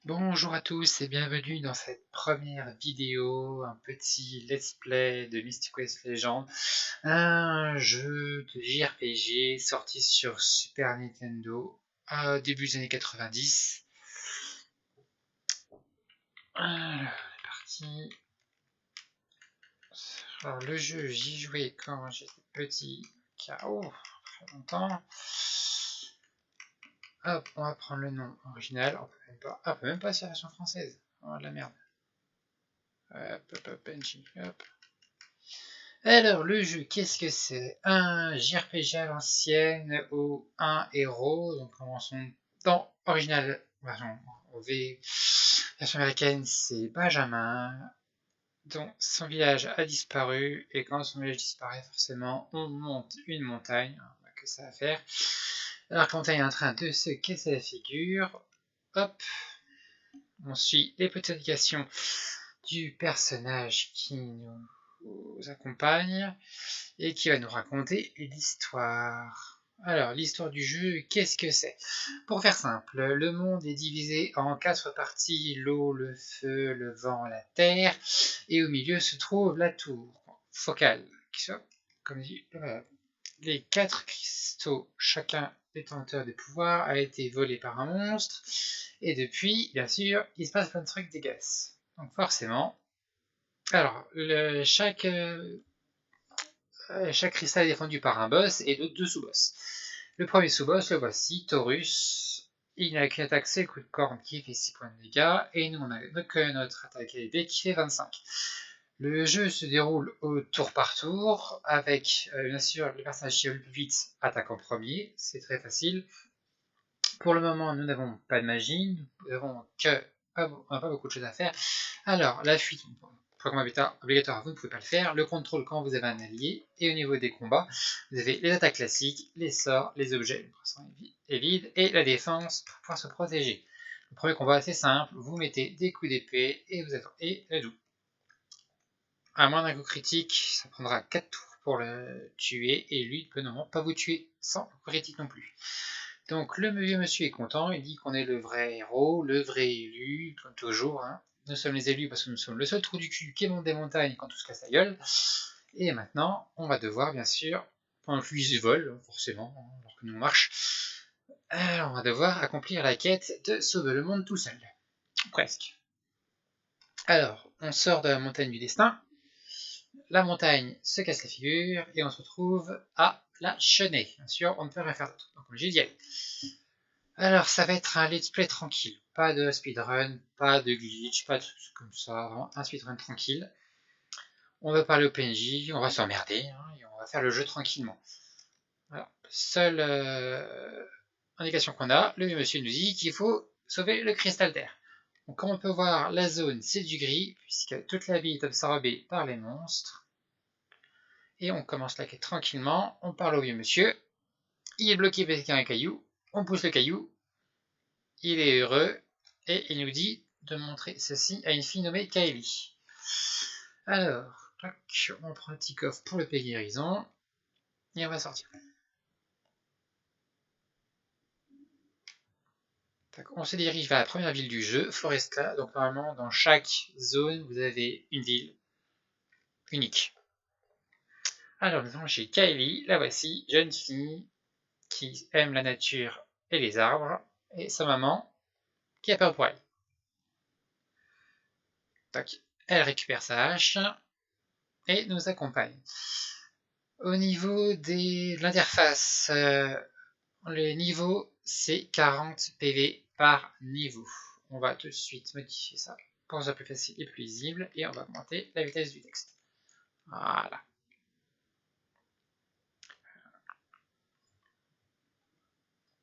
Bonjour à tous et bienvenue dans cette première vidéo, un petit let's play de Mystic Quest Legends, un jeu de JRPG sorti sur Super Nintendo à début des années 90. Alors, c'est parti. Alors le jeu, j'y jouais quand j'étais petit, KO, très longtemps. Hop, on va prendre le nom original, on peut même pas sur la version française, oh de la merde. Hop, NG, hop. Alors, le jeu, qu'est-ce que c'est? Un JRPG à l'ancienne où un héros, donc commençons dans original version V, version américaine, c'est Benjamin, dont son village a disparu, et quand son village disparaît, forcément, on monte une montagne, on n'a que ça à faire. Alors que la montagne est en train de se casser la figure, hop, on suit les petites indications du personnage qui nous accompagne et qui va nous raconter l'histoire. Alors, l'histoire du jeu, qu'est-ce que c'est? Pour faire simple, le monde est divisé en 4 parties, l'eau, le feu, le vent, la terre, et au milieu se trouve la tour focale, qui soit, comme dit, les 4 cristaux, chacun détenteur de pouvoir, a été volé par un monstre, et depuis, bien sûr, il se passe plein de trucs dégueulasses. Donc forcément, alors, chaque cristal est défendu par un boss et deux sous-boss. Le premier sous-boss, le voici, Taurus. Il n'a qu'une attaque, c'est le coup de corne qui fait 6 points de dégâts, et nous on a notre attaque épée qui fait 25. Le jeu se déroule au tour par tour, avec bien sûr le personnage qui va le plus vite attaque en premier, c'est très facile. Pour le moment, nous n'avons pas de magie, nous n'avons que. On n'a pas beaucoup de choses à faire. Alors, la fuite, programme obligatoire, vous ne pouvez pas le faire. Le contrôle quand vous avez un allié. Et au niveau des combats, vous avez les attaques classiques, les sorts, les objets, le poisson est vide, et la défense pour pouvoir se protéger. Le premier combat, c'est simple, vous mettez des coups d'épée et vous attendez la joue. À moins d'un coup critique, ça prendra 4 tours pour le tuer, et lui ne peut normalement pas vous tuer sans coup critique non plus. Donc le vieux monsieur est content, il dit qu'on est le vrai héros, le vrai élu, comme toujours. Hein. Nous sommes les élus parce que nous sommes le seul trou du cul qui monte des montagnes quand tout se casse la gueule. Et maintenant, on va devoir, bien sûr, pendant que lui se vole, forcément, alors que nous on marche, on va devoir accomplir la quête de sauver le monde tout seul. Presque. Alors, on sort de la montagne du destin, la montagne se casse la figure, et on se retrouve à la chenée. Bien sûr, on ne peut rien faire d'autre, donc on est obligé d'y aller. Alors, ça va être un let's play tranquille. Pas de speedrun, pas de glitch, pas de trucs comme ça. Vraiment un speedrun tranquille. On va parler au PNJ, on va s'emmerder, hein, et on va faire le jeu tranquillement. Voilà. Seule indication qu'on a, le monsieur nous dit qu'il faut sauver le cristal d'air. Donc, comme on peut voir, la zone c'est du gris, puisque toute la vie est absorbée par les monstres. Et on commence la quête tranquillement, on parle au vieux monsieur. Il est bloqué avec un caillou, on pousse le caillou, il est heureux, et il nous dit de montrer ceci à une fille nommée Kylie. Alors, on prend un petit coffre pour le guérison, et on va sortir. On se dirige vers la première ville du jeu, Floresta. Donc normalement, dans chaque zone, vous avez une ville unique. Alors nous allons chez Kylie, la voici, jeune fille qui aime la nature et les arbres, et sa maman qui a peur pour elle. Donc, elle récupère sa hache et nous accompagne. Au niveau de l'interface, le niveau c'est 40 PV par niveau. On va tout de suite modifier ça pour que ce soit plus facile et plus lisible, et on va augmenter la vitesse du texte. Voilà.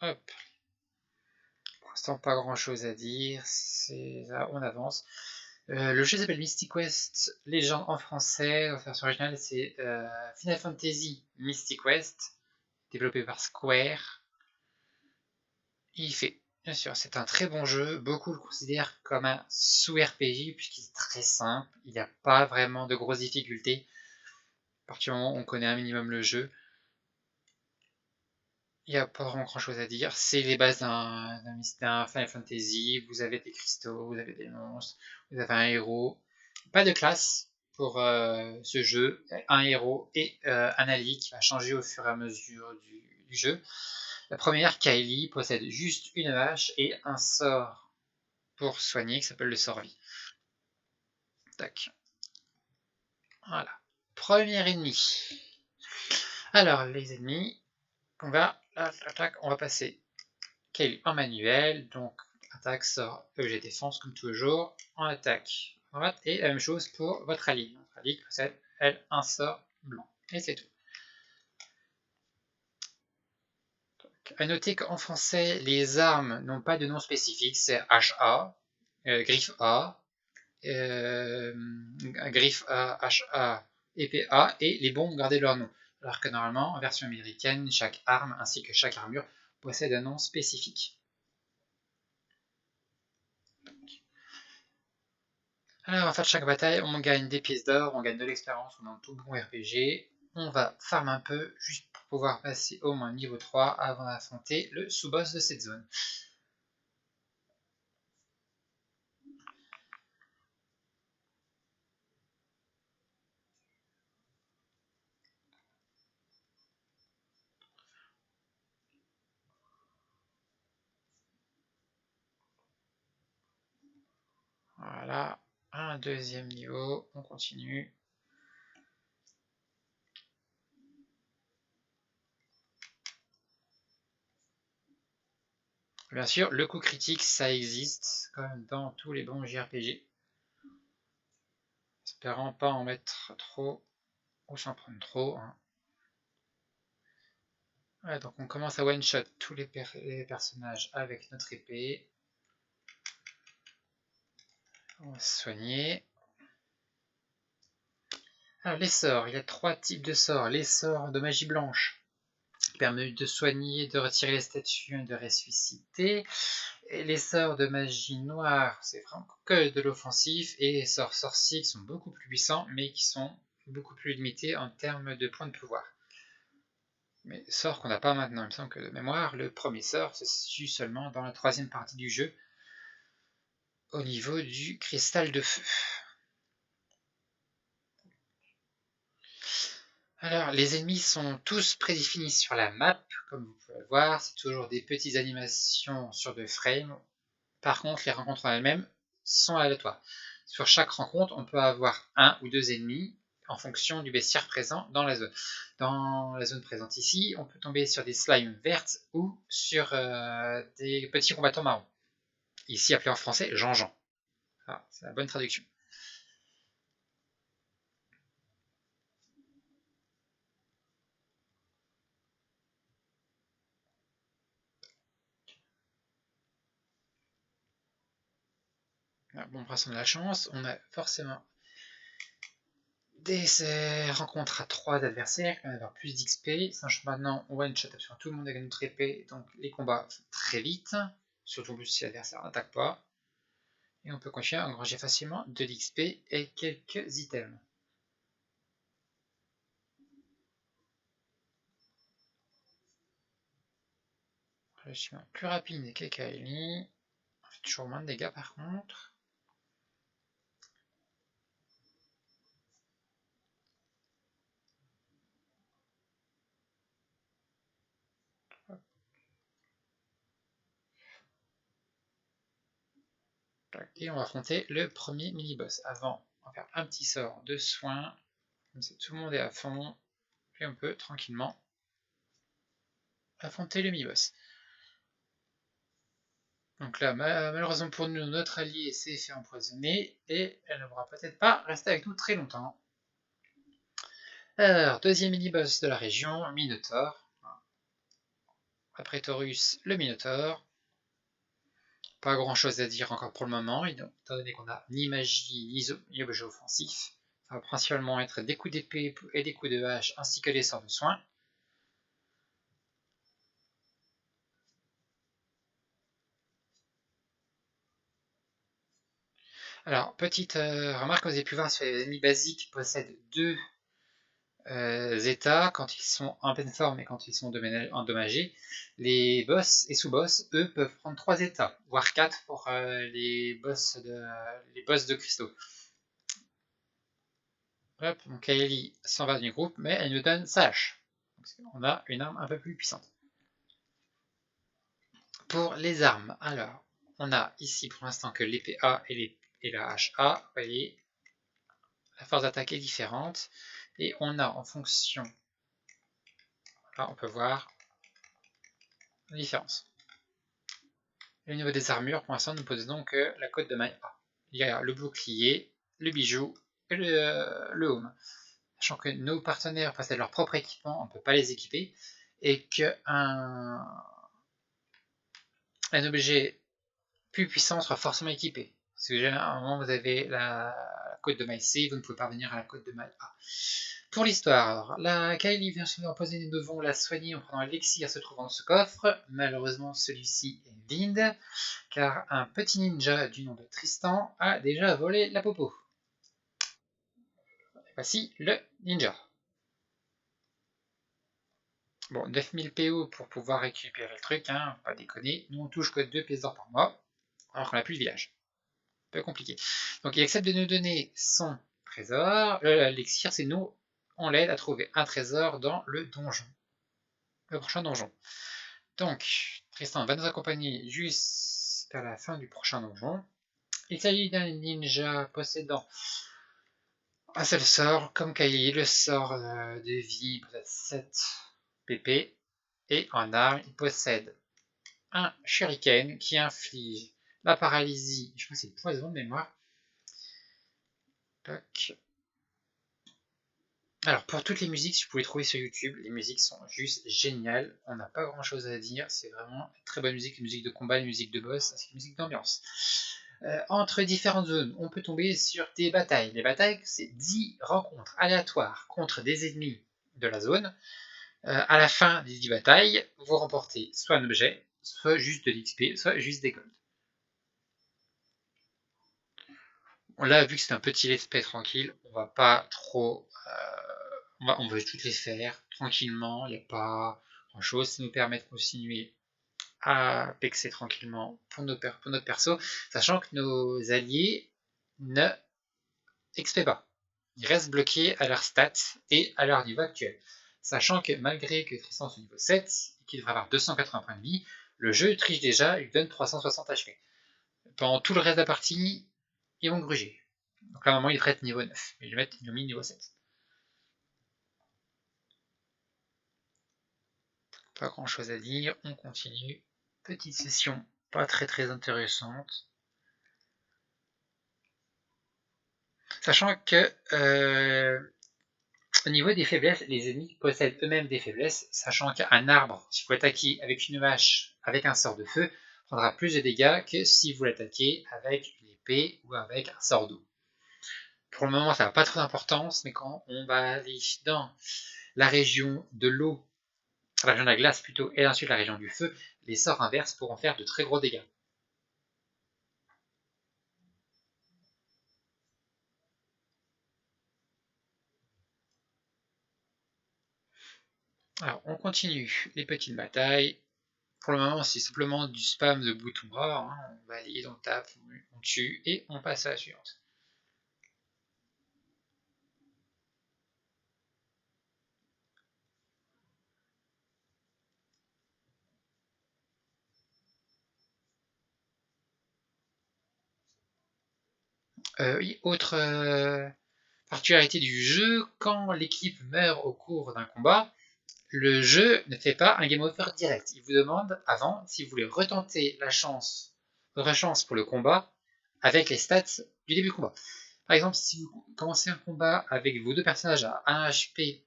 Hop. Pour l'instant, pas grand chose à dire. Là, on avance. Le jeu s'appelle Mystic Quest Legends en français. La version originale, c'est Final Fantasy Mystic Quest, développé par Square. Il fait, bien sûr, c'est un très bon jeu. Beaucoup le considèrent comme un sous-RPG, puisqu'il est très simple. Il n'y a pas vraiment de grosses difficultés. À partir du moment où on connaît un minimum le jeu, il n'y a pas vraiment grand chose à dire. C'est les bases d'un Final Fantasy. Vous avez des cristaux, vous avez des monstres, vous avez un héros. Pas de classe pour ce jeu. Un héros et un allié qui va changer au fur et à mesure du jeu. La première, Kylie, possède juste une hache et un sort pour soigner qui s'appelle le sort vie. Tac. Voilà. Premier ennemi. Alors, les ennemis, on va passer Kylie en manuel, donc attaque, sort, objet, défense, comme toujours, en attaque. Droite, et la même chose pour votre allié. Votre allié qui possède, elle, un sort blanc. Et c'est tout. A noter qu'en français, les armes n'ont pas de nom spécifique, c'est HA, griffe A, griffe A, HA, épée A, et les bombes gardent leur nom. Alors que normalement, en version américaine, chaque arme ainsi que chaque armure possède un nom spécifique. Alors, en fait, chaque bataille, on gagne des pièces d'or, on gagne de l'expérience, on dans tout bon RPG. On va farm un peu, juste pour pouvoir passer au moins niveau 3 avant d'affronter le sous-boss de cette zone. Voilà, un deuxième niveau, on continue. Bien sûr, le coup critique, ça existe, comme dans tous les bons JRPG. Espérant pas en mettre trop, ou s'en prendre trop. Hein. Ouais, donc on commence à one-shot tous les personnages avec notre épée. On va se soigner. Alors les sorts, il y a 3 types de sorts. Les sorts de magie blanche, qui permettent de soigner, de retirer les statues, de ressusciter. Et les sorts de magie noire, c'est vraiment que de l'offensif. Et les sorts sorciers qui sont beaucoup plus puissants, mais qui sont beaucoup plus limités en termes de points de pouvoir. Mais sort qu'on n'a pas maintenant, il me semble que de mémoire, le premier sort se situe seulement dans la 3e partie du jeu, au niveau du cristal de feu. Alors, les ennemis sont tous prédéfinis sur la map, comme vous pouvez le voir, c'est toujours des petites animations sur 2 frames. Par contre, les rencontres en elles-mêmes sont aléatoires. Sur chaque rencontre, on peut avoir 1 ou 2 ennemis en fonction du bestiaire présent dans la zone. Dans la zone présente ici, on peut tomber sur des slimes vertes ou sur des petits combattants marrons. Ici appelé en français Jean-Jean. Ah, c'est la bonne traduction. Ah, bon, après, on a la chance, on a forcément des rencontres à 3 d'adversaires qui vont avoir plus d'XP. Sachant maintenant, on one-shot absolument tout le monde avec notre épée, donc les combats font très vite, surtout si l'adversaire n'attaque pas. Et on peut continuer à engranger facilement de l'XP et quelques items. Je suis plus rapide que Kaeli. On fait toujours moins de dégâts par contre. Et on va affronter le premier mini-boss. Avant, on va faire un petit sort de soin. Comme ça, tout le monde est à fond. Et on peut tranquillement affronter le mini-boss. Donc là, malheureusement pour nous, notre allié s'est fait empoisonner et elle ne pourra peut-être pas rester avec nous très longtemps. Alors, deuxième mini-boss de la région, Minotaur. Après Taurus, le Minotaur. Pas grand chose à dire encore pour le moment, étant donné qu'on n'a ni magie ni objet offensif. Ça va principalement être des coups d'épée et des coups de hache ainsi que des sorts de soin. Alors, petite remarque, vous avez pu voir sur les ennemis basiques possèdent 2 Zeta, quand ils sont en pleine forme et quand ils sont endommagés, les boss et sous-boss, eux, peuvent prendre 3 états, voire 4 pour les boss de cristaux. Hop, donc Kaeli s'en va du groupe, mais elle nous donne sa hache. On a une arme un peu plus puissante. Pour les armes, alors, on a ici pour l'instant que l'épée A et la hache A. Vous voyez, la force d'attaque est différente. Et on a en fonction, là on peut voir la différence. Et au niveau des armures, pour l'instant, nous possédons que la cote de maille A. Il y a le bouclier, le bijou et le home. Sachant que nos partenaires possèdent leur propre équipement, on ne peut pas les équiper. Et qu'un objet plus puissant sera forcément équipé. Parce que à un moment, vous avez la côte de maille C, vous ne pouvez pas revenir à la côte de maille A. Pour l'histoire, la Kaeli vient se reposer, nous devons la soigner en prenant l'élixir se trouvant dans ce coffre. Malheureusement, celui-ci est vide, car un petit ninja du nom de Tristan a déjà volé la popo. Voici le ninja. Bon, 9000 PO pour pouvoir récupérer le truc, hein, pas déconner. Nous on touche que 2 pièces d'or par mois, alors qu'on n'a plus le village. Un peu compliqué. Donc il accepte de nous donner son trésor. L'élixir, c'est nous, on l'aide à trouver un trésor dans le donjon. Le prochain donjon. Donc, Tristan va nous accompagner jusqu'à la fin du prochain donjon. Il s'agit d'un ninja possédant un seul sort, comme Kaili, le sort de vie, il possède 7 pp. Et en arme, il possède un shuriken qui inflige la paralysie, je crois que c'est le poison de mémoire. Toc. Alors, pour toutes les musiques, si vous pouvez trouver sur YouTube, les musiques sont juste géniales. On n'a pas grand chose à dire. C'est vraiment une très bonne musique, une musique de combat, une musique de boss, ainsi qu'une musique d'ambiance. Entre différentes zones, on peut tomber sur des batailles. Les batailles, c'est 10 rencontres aléatoires contre des ennemis de la zone. À la fin des 10 batailles, vous remportez soit un objet, soit juste de l'XP, soit juste des golds. Là, vu que c'est un petit let's play tranquille, on va pas trop on va toutes les faire tranquillement, il n'y a pas grand chose, ça nous permet de continuer à pexer tranquillement pour notre perso, sachant que nos alliés ne XP pas. Ils restent bloqués à leur stats et à leur niveau actuel. Sachant que malgré que Tristan soit niveau 7 et qu'il devrait avoir 280 points de vie, le jeu triche déjà, il lui donne 360 HP. Pendant tout le reste de la partie, ils vont gruger. Donc là, normalement, il devrait être niveau 9, mais ils l'ont mis niveau 7. Pas grand chose à dire, on continue. Petite session pas très intéressante. Sachant que au niveau des faiblesses, les ennemis possèdent eux-mêmes des faiblesses, sachant qu'un arbre, si vous l'attaquez avec une hache avec un sort de feu, prendra plus de dégâts que si vous l'attaquez avec une épée ou avec un sort d'eau. Pour le moment, ça n'a pas trop d'importance, mais quand on va aller dans la région de l'eau, la région de la glace plutôt, et ensuite la région du feu, les sorts inverses pourront faire de très gros dégâts. Alors, on continue les petites batailles. Pour le moment, c'est simplement du spam de boutons bras. Hein. On valide, on tape, on tue et on passe à la suivante. Oui, autre particularité du jeu, quand l'équipe meurt au cours d'un combat, le jeu ne fait pas un game over direct. Il vous demande avant si vous voulez retenter votre chance pour le combat avec les stats du début du combat. Par exemple, si vous commencez un combat avec vos deux personnages à 1 HP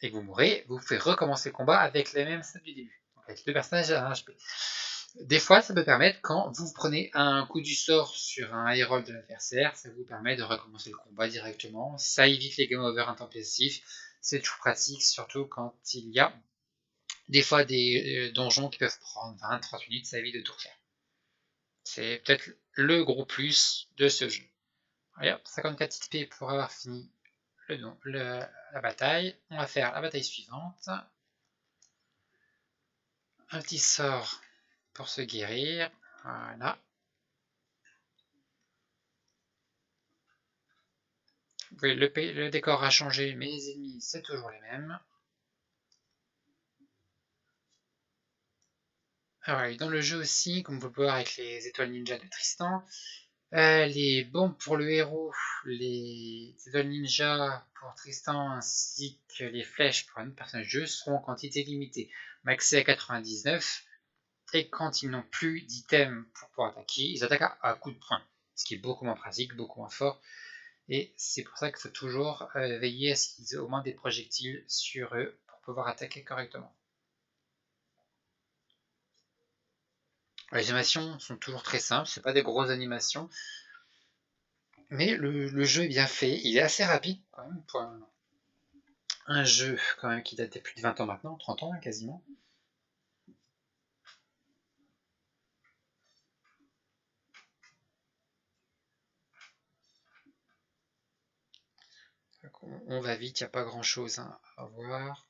et que vous mourrez, vous pouvez recommencer le combat avec les mêmes stats du début. Donc avec deux personnages à 1 HP. Des fois, ça peut permettre, quand vous prenez un coup du sort sur un herald de l'adversaire, ça vous permet de recommencer le combat directement. Ça évite les game over intempestifs. C'est toujours pratique, surtout quand il y a des fois des donjons qui peuvent prendre 20-30 minutes, ça évite de tout refaire. C'est peut-être le gros plus de ce jeu. Regarde, 54 XP pour avoir fini la bataille. On va faire la bataille suivante. Un petit sort pour se guérir. Voilà. Oui, le décor a changé, mais les ennemis, c'est toujours les mêmes. Alors, dans le jeu aussi, comme vous pouvez voir avec les étoiles ninja de Tristan, les bombes pour le héros, les étoiles ninja pour Tristan, ainsi que les flèches pour un autre personnage du jeu seront en quantité limitée, maxé à 99. Et quand ils n'ont plus d'items pour pouvoir attaquer, ils attaquent à coup de poing, ce qui est beaucoup moins pratique, beaucoup moins fort. Et c'est pour ça qu'il faut toujours veiller à ce qu'ils aient au moins des projectiles sur eux pour pouvoir attaquer correctement. Les animations sont toujours très simples, c'est pas des grosses animations, mais le jeu est bien fait, il est assez rapide quand même pour un jeu quand même qui date de plus de 20 ans maintenant, 30 ans quasiment. On va vite, il n'y a pas grand chose à voir.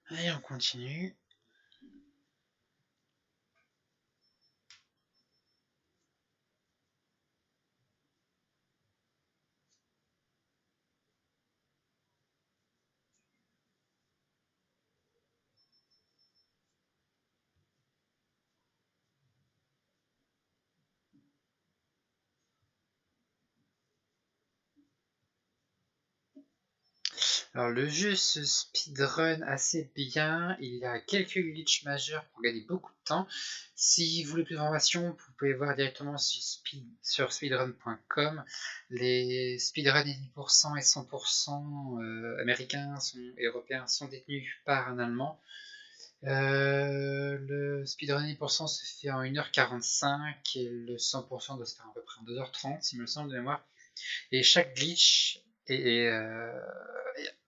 Allez, on continue. Alors le jeu se speedrun assez bien, il y a quelques glitches majeurs pour gagner beaucoup de temps. Si vous voulez plus d'informations, vous pouvez voir directement sur speedrun.com. Les speedruns 10% et 100% américains et européens sont détenus par un Allemand. Le speedrun 10% se fait en 1h45 et le 100% doit se faire à peu près en 2h30, il me semble de mémoire. Et chaque glitch est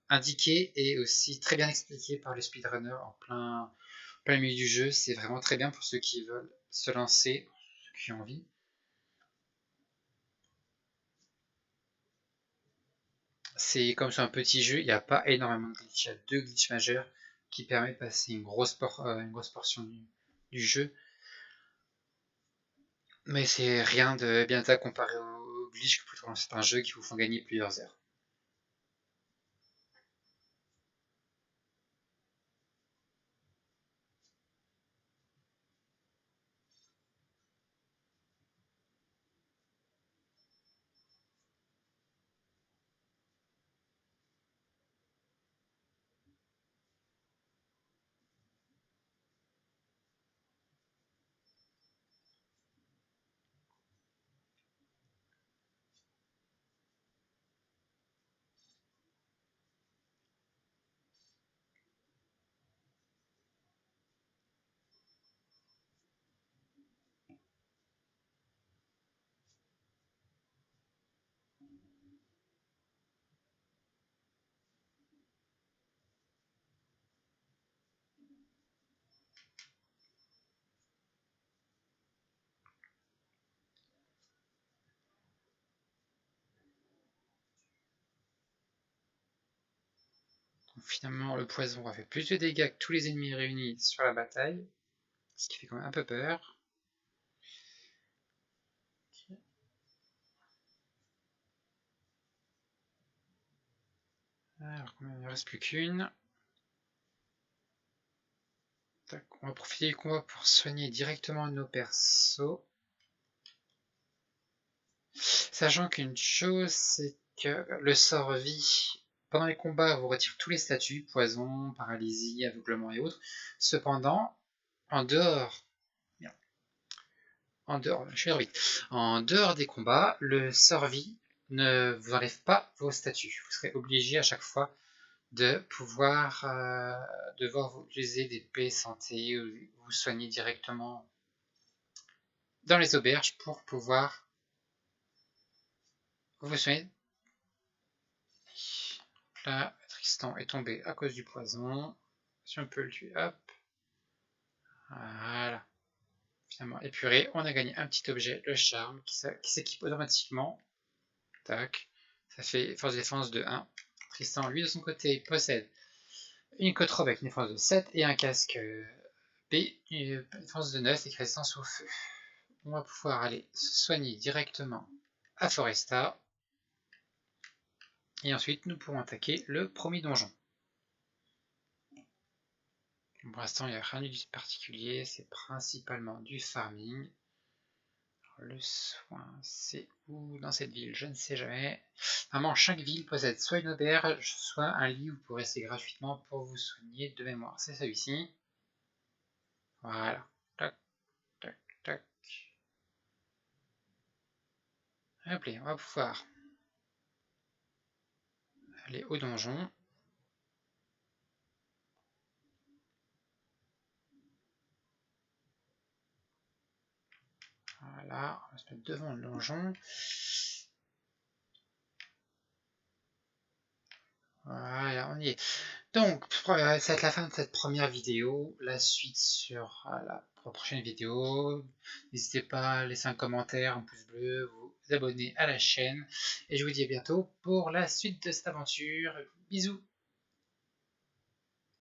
indiqué et aussi très bien expliqué par le speedrunner en plein milieu du jeu. C'est vraiment très bien pour ceux qui veulent se lancer, pour ceux qui ont envie. C'est comme sur un petit jeu, il n'y a pas énormément de glitch. Il y a 2 glitches majeurs qui permettent de passer une grosse portion du jeu. Mais c'est rien de bien à comparé aux glitch que vous pouvez lancer dans un jeu qui vous font gagner plusieurs heures. Donc finalement, le poison a fait plus de dégâts que tous les ennemis réunis sur la bataille, ce qui fait quand même un peu peur. Alors, il ne reste plus qu'une. On va profiter du combat pour soigner directement nos persos. Sachant qu'une chose, c'est que le sort vie, pendant les combats, vous retire tous les statuts, poison, paralysie, aveuglement et autres. Cependant, en dehors, en dehors des combats, le sort vie ne vous enlève pas vos statuts. Vous serez obligé à chaque fois de pouvoir devoir utiliser des P santé ou vous soigner directement dans les auberges pour pouvoir Vous vous souvenez, là, Tristan est tombé à cause du poison. Si on peut le tuer, hop. Voilà. Finalement épuré, on a gagné un petit objet, le charme, qui s'équipe automatiquement. Tac. Ça fait force de défense de 1. Tristan, lui, de son côté, possède une côte robe avec une défense de 7 et un casque B, une défense de 9 et résistance au feu. On va pouvoir aller se soigner directement à Foresta. Et ensuite, nous pourrons attaquer le premier donjon. Pour l'instant, il n'y a rien de particulier, c'est principalement du farming. Le soin, c'est où dans cette ville? Je ne sais jamais. Normalement, chaque ville possède soit une auberge, soit un lit où vous pourrez rester gratuitement pour vous soigner de mémoire. C'est celui-ci. Voilà. Tac, tac, tac. Allez, on va pouvoir aller au donjon. Voilà, on va se mettre devant le donjon. Voilà, on y est. Donc, ça va être la fin de cette première vidéo. La suite sur la prochaine vidéo. N'hésitez pas à laisser un commentaire, un pouce bleu, vous abonner à la chaîne. Et je vous dis à bientôt pour la suite de cette aventure. Bisous!